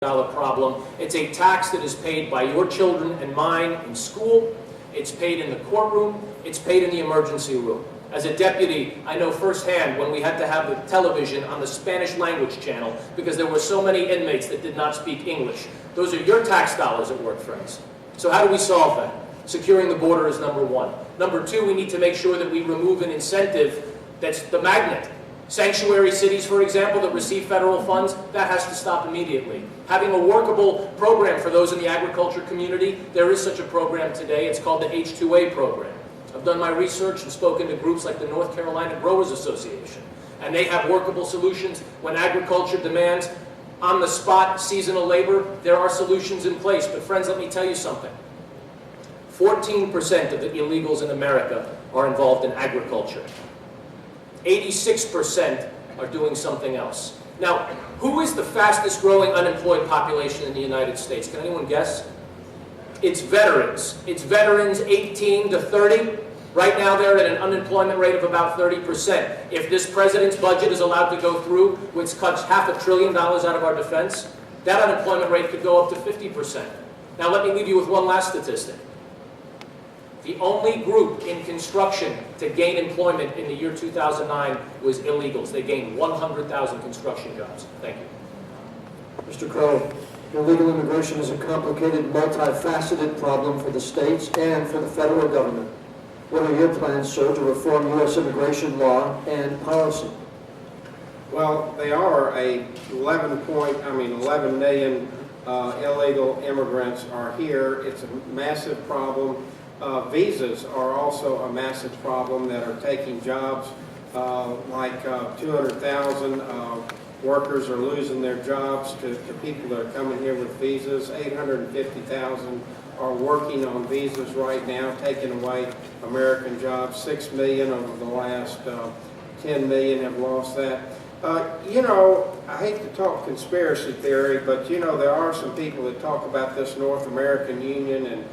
problem. It's a tax that is paid by your children and mine in school. It's paid in the courtroom. It's paid in the emergency room. As a deputy, I know firsthand when we had to have the television on the Spanish language channel because there were so many inmates that did not speak English. Those are your tax dollars at work, friends. So how do we solve that? Securing the border is number one. Number two, we need to make sure that we remove an incentive that's the magnet. Sanctuary cities, for example, that receive federal funds, that has to stop immediately. Having a workable program for those in the agriculture community, there is such a program today. It's called the H-2A program. I've done my research and spoken to groups like the North Carolina Growers Association, and they have workable solutions. When agriculture demands on-the-spot seasonal labor, there are solutions in place. But friends, let me tell you something. 14% of the illegals in America are involved in agriculture. 86% are doing something else. Now, who is the fastest growing unemployed population in the United States? Can anyone guess? It's veterans. It's veterans 18 to 30. Right now they're at an unemployment rate of about 30%. If this president's budget is allowed to go through, which cuts $500 billion out of our defense, that unemployment rate could go up to 50%. Now let me leave you with one last statistic. The only group in construction to gain employment in the year 2009 was illegals. They gained 100,000 construction jobs. Thank you. Mr. Crow, illegal immigration is a complicated, multifaceted problem for the states and for the federal government. What are your plans, sir, to reform U.S. immigration law and policy? Well, they are 11 million illegal immigrants are here. It's a massive problem. Visas are also a massive problem that are taking jobs. 200,000 workers are losing their jobs to people that are coming here with visas. 850,000 are working on visas right now, taking away American jobs. 6 million over the last 10 million have lost that. You know, I hate to talk conspiracy theory, but you know, there are some people that talk about this North American Union and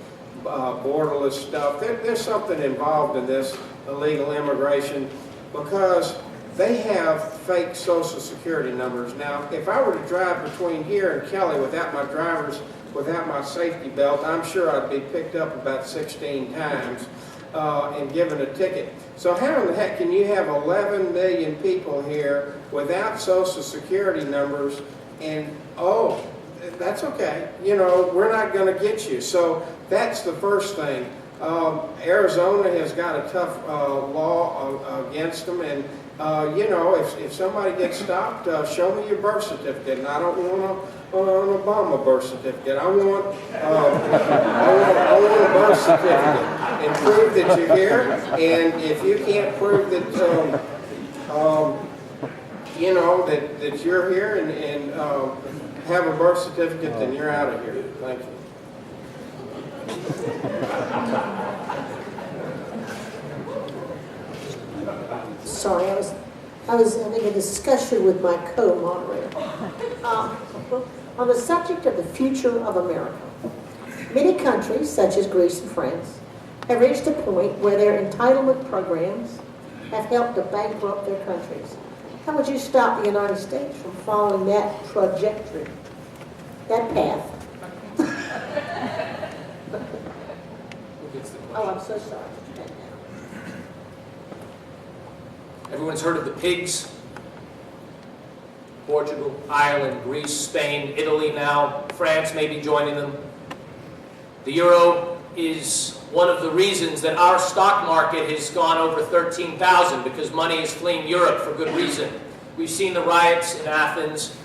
borderless stuff. There's something involved in this illegal immigration because they have fake Social Security numbers. Now, if I were to drive between here and Kelly without my safety belt, I'm sure I'd be picked up about 16 times and given a ticket. So how in the heck can you have 11 million people here without Social Security numbers and, oh, that's okay, you know, we're not going to get you. So that's the first thing. Arizona has got a tough law against them, and you know, if somebody gets stopped, show me your birth certificate. And I don't want an Obama birth certificate. I want a birth certificate and prove that you're here. And if you can't prove that you know that you're here and have a birth certificate, then you're out of here. Thank you. Sorry, I was having a discussion with my co-moderator on the subject of the future of America. Many countries, such as Greece and France, have reached a point where their entitlement programs have helped to bankrupt their countries. How would you stop the United States from following that trajectory, that path? Oh, I'm so sorry. Everyone's heard of the pigs. Portugal, Ireland, Greece, Spain, Italy now, France may be joining them. The euro is one of the reasons that our stock market has gone over 13,000 because money is fleeing Europe for good reason. We've seen the riots in Athens.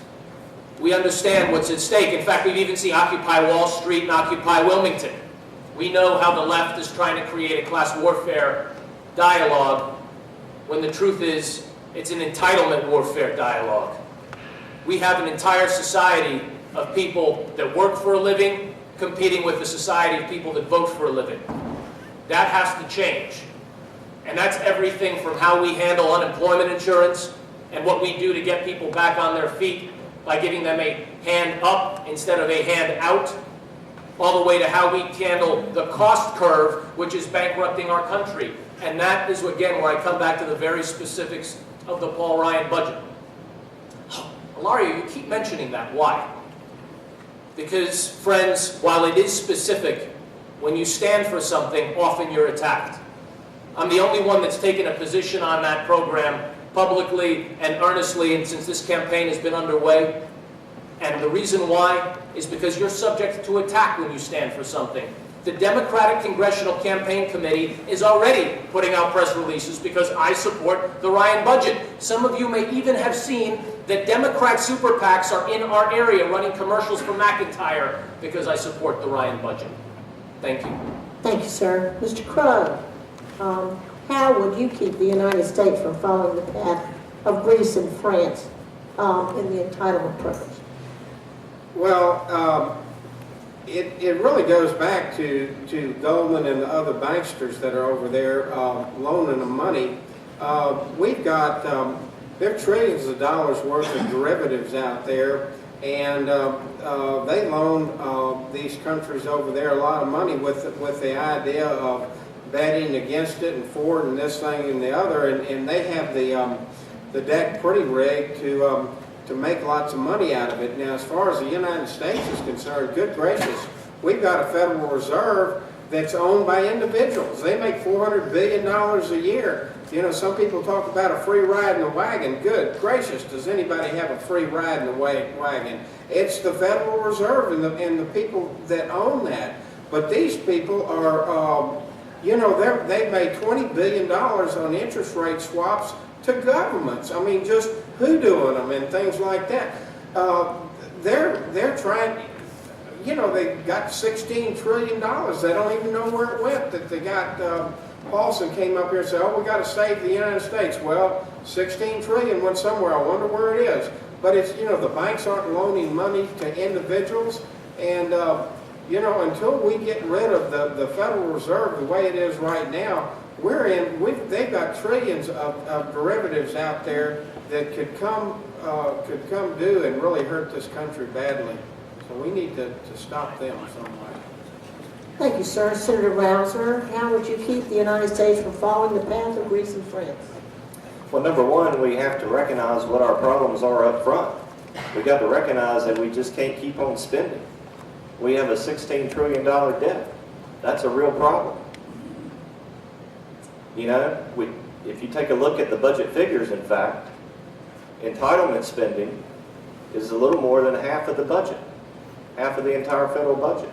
We understand what's at stake. In fact, we've even seen Occupy Wall Street and Occupy Wilmington. We know how the left is trying to create a class warfare dialogue when the truth is it's an entitlement warfare dialogue. We have an entire society of people that work for a living competing with the society of people that vote for a living. That has to change. And that's everything from how we handle unemployment insurance and what we do to get people back on their feet by giving them a hand up instead of a hand out, all the way to how we handle the cost curve, which is bankrupting our country. And that is, again, where I come back to the very specifics of the Paul Ryan budget. Ilaria, you keep mentioning that. Why? Because, friends, while it is specific, when you stand for something, often you're attacked. I'm the only one that's taken a position on that program publicly and earnestly, and since this campaign has been underway. And the reason why is because you're subject to attack when you stand for something. The Democratic Congressional Campaign Committee is already putting out press releases because I support the Ryan budget. Some of you may even have seen that Democrat super PACs are in our area running commercials for McIntyre because I support the Ryan budget. Thank you. Thank you, sir. Mr. Crow, how would you keep the United States from following the path of Greece and France in the entitlement programs? Well, it really goes back to Goldman and the other banksters that are over there loaning them money. We've got, there are trillions of dollars worth of derivatives out there, and they loan these countries over there a lot of money with the idea of betting against it and for it and this thing and the other, and they have the deck pretty rigged to make lots of money out of it. Now, as far as the United States is concerned, good gracious, we've got a Federal Reserve that's owned by individuals. They make $400 billion a year. You know, some people talk about a free ride in the wagon. Good gracious, does anybody have a free ride in the wagon? It's the Federal Reserve and the people that own that. But these people are, you know, they made $20 billion on interest rate swaps to governments. I mean, just hoodooing them and things like that. They're trying, you know, they got $16 trillion. They don't even know where it went. That they got, Paulson came up here and said, oh, we got to save the United States. Well, 16 trillion went somewhere. I wonder where it is. But it's, you know, the banks aren't loaning money to individuals. And, you know, until we get rid of the Federal Reserve the way it is right now, they've got trillions of derivatives out there that could come due and really hurt this country badly. So we need to stop them some way. Thank you, sir. Senator Rausser, how would you keep the United States from following the path of Greece and France? Well, number one, we have to recognize what our problems are up front. We've got to recognize that we just can't keep on spending. We have a $16 trillion debt. That's a real problem. You know, if you take a look at the budget figures, in fact, entitlement spending is a little more than half of the budget, half of the entire federal budget.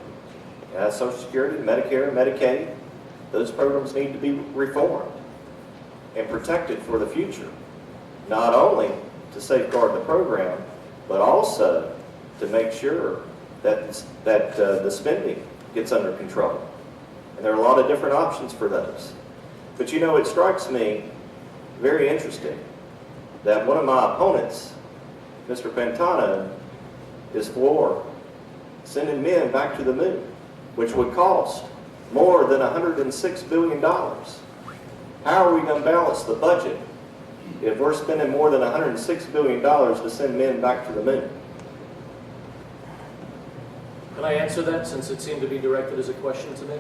Social Security, Medicare, Medicaid, those programs need to be reformed and protected for the future, not only to safeguard the program, but also to make sure that the spending gets under control. And there are a lot of different options for those. But you know, it strikes me very interesting that one of my opponents, Mr. Pantano, is for sending men back to the moon, which would cost more than $106 billion. How are we going to balance the budget if we're spending more than $106 billion to send men back to the moon? Can I answer that since it seemed to be directed as a question to me?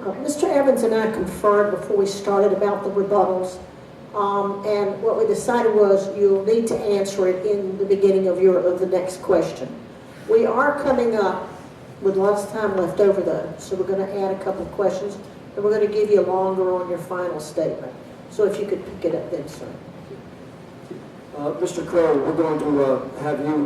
Mr. Evans and I conferred before we started about the rebuttals, and what we decided was you'll need to answer it in the beginning of the next question. We are coming up with lots of time left over though, so we're going to add a couple of questions, and we're going to give you longer on your final statement. So if you could pick it up then, sir. Mr. Crow, we're going to have you